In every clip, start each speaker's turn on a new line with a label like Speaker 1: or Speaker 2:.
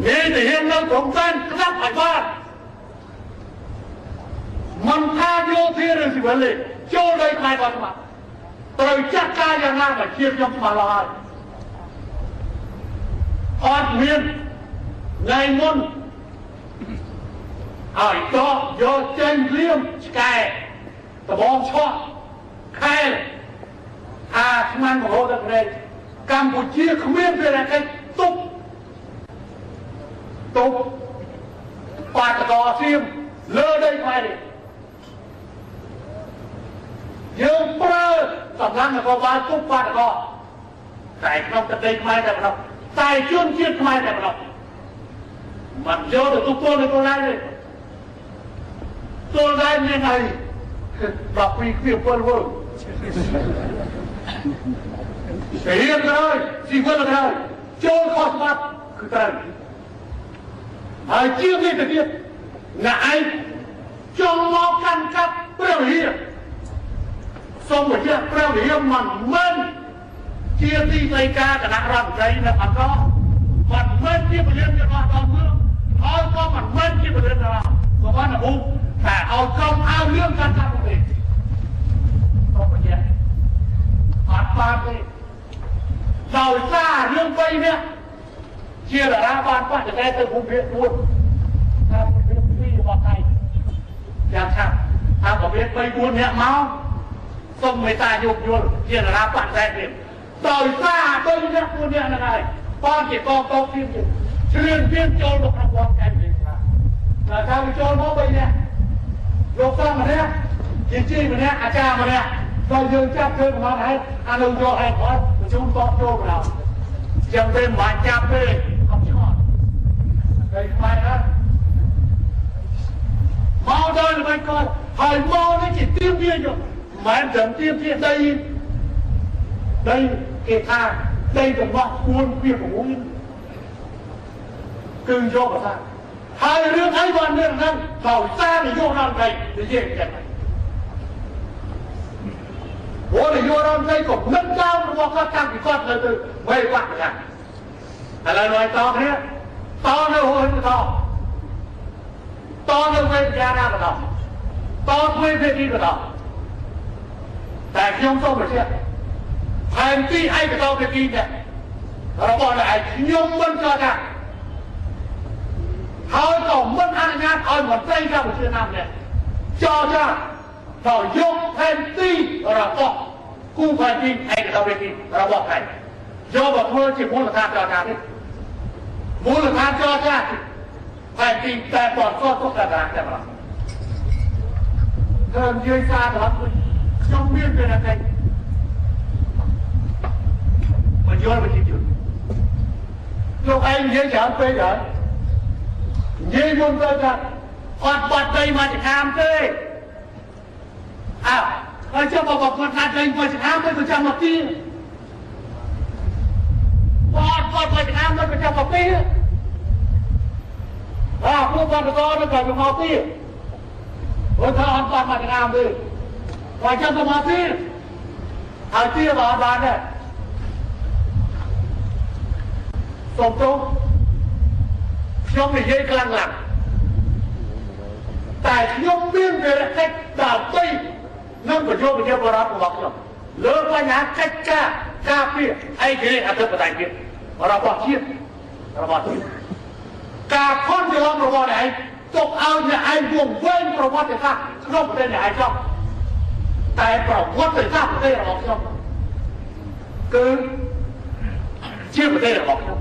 Speaker 1: នេះទៅហ៊ាននៅក្រុមតែនក្តាប់ឲ្យបានមិនថាយោធាឬស៊ីវិលទេចូលដីខ្មែរក៏ច្បាប់ត្រូវចាត់ការយ៉ាងណាមកជាខ្ញុំច្បាស់ឡើយអត់មានថ្ងៃមុនហើយតោះយកចេញលៀមឆ្កែដបងឆោះខែអាស្មានមហោទឹកនេះកម្ពុជាគ្មានភារកិច្ចទប់បាតកោសៀមលើដីខ្មែរនេះយើងប្រើកម្លាំងនគរបាលទប់បាតកោតែក្នុងទឹកដីខ្មែរតែប៉ុណ្ណោះតែជនជាតិខ្មែរតែប៉ុណ្ណោះមិនយកទៅទប់ទល់នៅកន្លែងនេះទល់ដែរមានហើយ12គ្រា7វល់តែរៀនទៅស៊ីវិលទៅចូលខុសច្បាប់គឺត្រូវហើយជាងនេះទៅទៀតអ្នកឯងចង់មកកាន់កាប់ព្រះវិហារសូមបញ្ជាក់ព្រះវិហារមិនមែនជាទីនៃការគណៈរដ្ឋមន្ត្រីនៅអង្គរមិនមែនជាប្រធានរបស់អង្គរហើយក៏មិនមែនជាប្រធានរបស់សុវណ្ណភូមិតែឲ្យកុំឲ្យរឿងកាន់កាប់ទេសូមបញ្ជាក់អត់បានទេដោយសាររឿង3នេះជាតារាបានបច្ចុប្បន្នទៅភូមិភាគ4តាមភូមិភាគ2របស់ថៃយ៉ាងឆាប់តាមប្រភេទ3 4នាក់មកសូមមេត្តាយោគយល់ជាតារាបច្ចុប្បន្ននេះដោយសារ3នាក់4នាក់ហ្នឹងហើយបងជាកងទ័ពទីមជ្រៀងពៀនចូលមកក្នុងវត្តកែវិញថាតែថាវាចូលមក3នាក់លោកសំម្នាក់ជាជីម្នាក់អាចារ្យម្នាក់ដល់យើងចាប់ធ្វើប្រមាណហេតុអានោះយកហេតុគាត់ប្រជុំតបចូលមកដល់ចឹងទេមិនបាច់ចាប់ទេអត់ឆ្ងល់តែខ្វាយណាមកដល់ល្បិចគាត់ហើយមកនេះជាទៀមវាយកមិនត្រឹមទៀមជាដីគេថាដីរបស់4ពី6គឺយកប្រសាហើយរឿងអីបានមានហ្នឹងដោយសារនយោបាយរដ្ឋដីនិយាយចឹងព្រោះនយោបាយរដ្ឋដីក៏មិនដើមរបស់គាត់តាំងពីគាត់នៅទៅវេបាក់ហ្នឹងឥឡូវnóiតគ្នាតនៅហួរទៅតនៅវេទយាណាក៏តទ្វេភាគីក៏តតែខ្ញុំសូមបញ្ជាក់ផែនទីឯកតោភាគីនេះរបស់ឯងខ្ញុំមិនចោទថាហើយក៏មិនអនុញ្ញាតឲ្យមន្ត្រីកម្ពុជាណាម្នាក់ចោទថាដល់យកផែនទីរបស់គូផែនទីឯកតោភាគីរបស់ឯងយកមកធ្វើជាមូលដ្ឋានចោទថានេះមូលដ្ឋានចោទថាផែនទីតែបត់ក៏ទុកតែតែម្ដងគឺនិយាយសារដល់ខ្ញុំមានភារកិច្ចបញ្យល់វិធីជឿលោកឯងនិយាយច្រើនពេកហើយនិយាយមុនទៅថាអត់បាត់ដីមកចខាមទេហើយចុះបើគាត់ថាដីមកចខាមទៅចាំមកទីបាត់មកចខាមទៅចាំមកទីពួកបាត់ទៅទៅមកទីព្រោះថាអត់បាត់មកចខាមទេបើចាំទៅមកទីហើយទីបានដែរសូមទោសខ្ញុំនិយាយខ្លាំងណាស់តែខ្ញុំមានភារកិច្ចដើម្បីនឹងបញ្ចូលប្រជាពលរដ្ឋរបស់ខ្ញុំលើបញ្ហាកិច្ចការពារឯករាជ្យអធិបតេយ្យភាពរបស់ជាតិការខំច្រឡំរបស់ឯងទុកឲ្យអ្នកឯងវង្វេងប្រវត្តិសាស្ត្រក្នុងប្រទេសអ្នកឯងចោះតែប្រវត្តិសាស្ត្រប្រទេសរបស់ខ្ញុំគឺជាប្រទេសរបស់ខ្ញុំ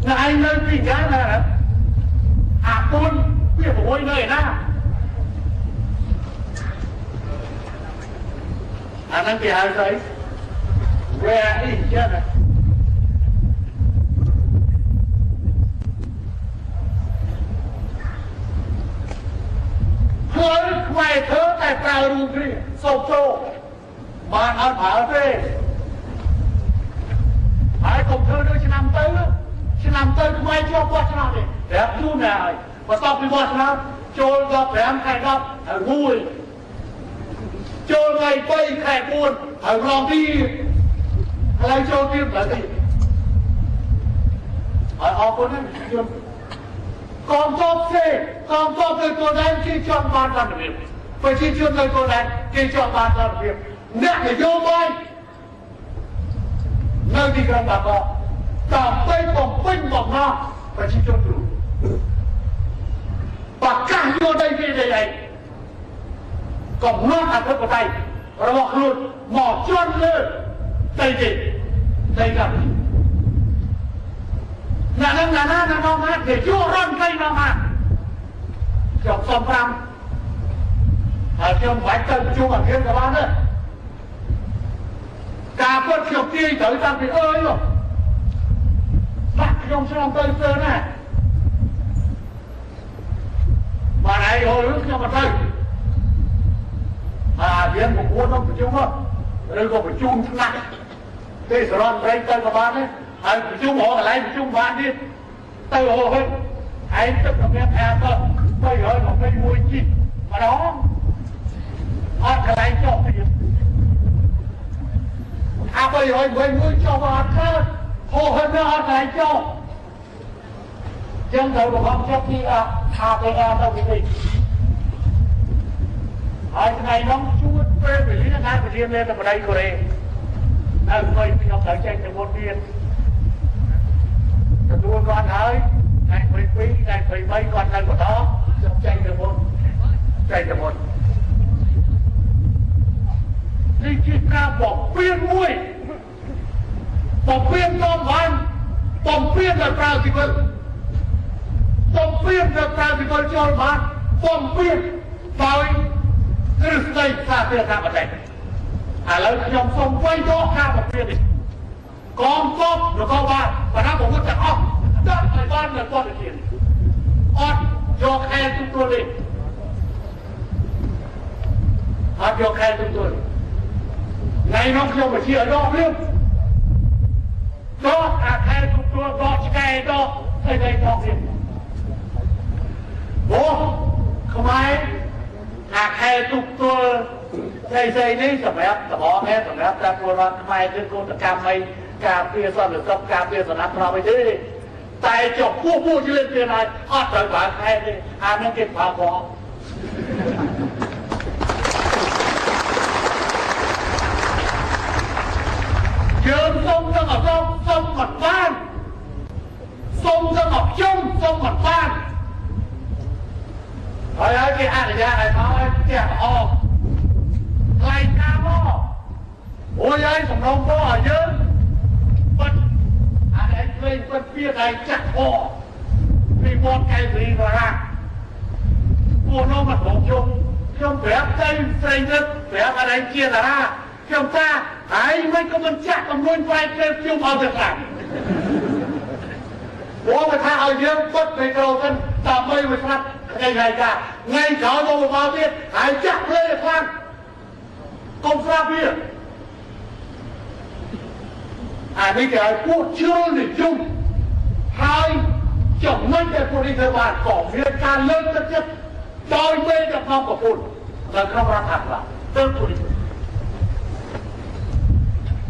Speaker 1: អ្នកឯងនៅពីយ៉ាងណាអា4វា6នៅឯណាអាហ្នឹងគេហៅស្អី where is ចឹងហើយខ្មែរធ្វើតែប្រើរូបនេះសូមចូលបានអត់ប្រើទេហើយកុំធ្វើដូចឆ្នាំទៅខ្មែរជាប់បោះឆ្នោតទេប្រាប់ជូនណាហើយបន្ទាប់ពីបោះឆ្នោតចូល15ខែ10ហើយមួយចូលថ្ងៃ3ខែ4ហើយរងទីហើយចូលទៀតឡើយទី คนนั้นจนกองทัพเซ่กองทัพเลยตัวนั้นที่จอมบานระเบียบประชาชนเลยตัวนั้นที่จอมบานระเบียบเนี่ยโยบายนั่นที่กำลังบอกต่อไปผมเป็นบอกมาประชาชนดูปากกาโยได้ที่ใดก็เมื่ออาทิตย์ก็ได้เราบอกหลุดหมอจนเลยได้ดีได้กันนั่นน้องมาเดี๋ยวยั่วร้อนใครน้องมาจบสมรำเอาเชื่อมไหวเติมจุ่มเพียงกับบ้านเนี่ยกาเพื่อเขียวตีเฉยตั้งไปหรอรักยงสลองเตยเตยน่ะมาไหนโอ้ยเชื่อมาเตยเรียนผมว่าต้องประชุมว่าหรือก็ประชุมทั้งนั้นที่สรอนเตยเตยกับบ้านเนี่ยประชุมหออะไรประชุมบ้านนี่เตยโอ้ยไอ้เจ้าของแม่แพ้ก็ไม่เหรอผมไม่มวยจิตมาน้องอะไรจบไปbây giờ mình muốn cho bạn khác hồ hân nó này cho chân đầu của ông chắc khi cái đâu cái gì cái này nó chút phê về lý năng của riêng lên là vào đây của đây thôi mình học tới tranh từ một viên từ đua con ơi này quý quý này quý mấy con thân của nó tranh từ mộtนี่คือการบอกเปลี่ยนมวยบอกเปลี่ยนจอมพันบอกเปลี่ยนแบบปราศิกลบอกเปลี่ยนแบบปราศิกลจอมพันบอกเปลี่ยนไปกฤษณาข้าเพื่อข้าประเทศแล้วยอมส่งไว้ยกข้าบอกเปลี่ยนกองทัพแล้วก็ว่าปะนะผมก็จะอ้อมได้ไปบ้านแล้วก็ไปเขียนอ้อนยกแค่ทุกตัวเลยยกแค่ทุกตัวngày nó không phải chỉ ở đó luôn đó khai tụcตัวđó cái đó thầy thầy đó gì bố không ai khai tụcตัวthầyนี่สมัยสมองแค่สมัยแต่ตัวเราทำไมถึงคนกรรมไม่การเปลี่ยนสหรือกับการเปลี่ยนสนับเราไปด้วยตายจบผู้ที่เล่นเปลี่ยนอะไรต่อยหวานใครนี่นั่นเก็บพาพอTrường sông ra ngọt rông, sông ngọt phan Sông ra ngọt chung, sông ngọt phan Thôi ơi, cái này ra nói, kìa ồ Lại ca mô Ôi ơi, sông rông có ở dưới Bất Anh lên bất phía này chắc ồ Vì một cái gì mà ra Cô nó mặt bóng chung Không phép tên, xây nhất Phép ở đây kia là ra Không ta mấy có mình chắc còn luôn vai kêu kêu bao giờ làm bố mà tha ở dưới bất về cầu thân tạm mây mà phát ngày cả ngay cháu đâu mà bao biết chắc lên là khoan công pha bia mấy cái quốc chưa để chung hai chồng mấy cái phụ đi thời bản có việc càng lớn tất chất đôi bên được không có phụ là không ra thẳng là đơn phụ đi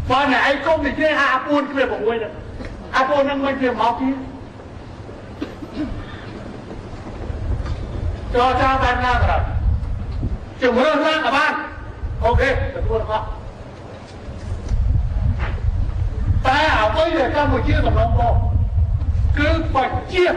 Speaker 1: và này anh không thì chơi Apple kia của tôi nè Apple năng bên kia máu kia cho ban ra rồi chừng mưa ra cả ban ok được luôn không ta ở bây giờ Campuchia còn nông cô cứ bạch chia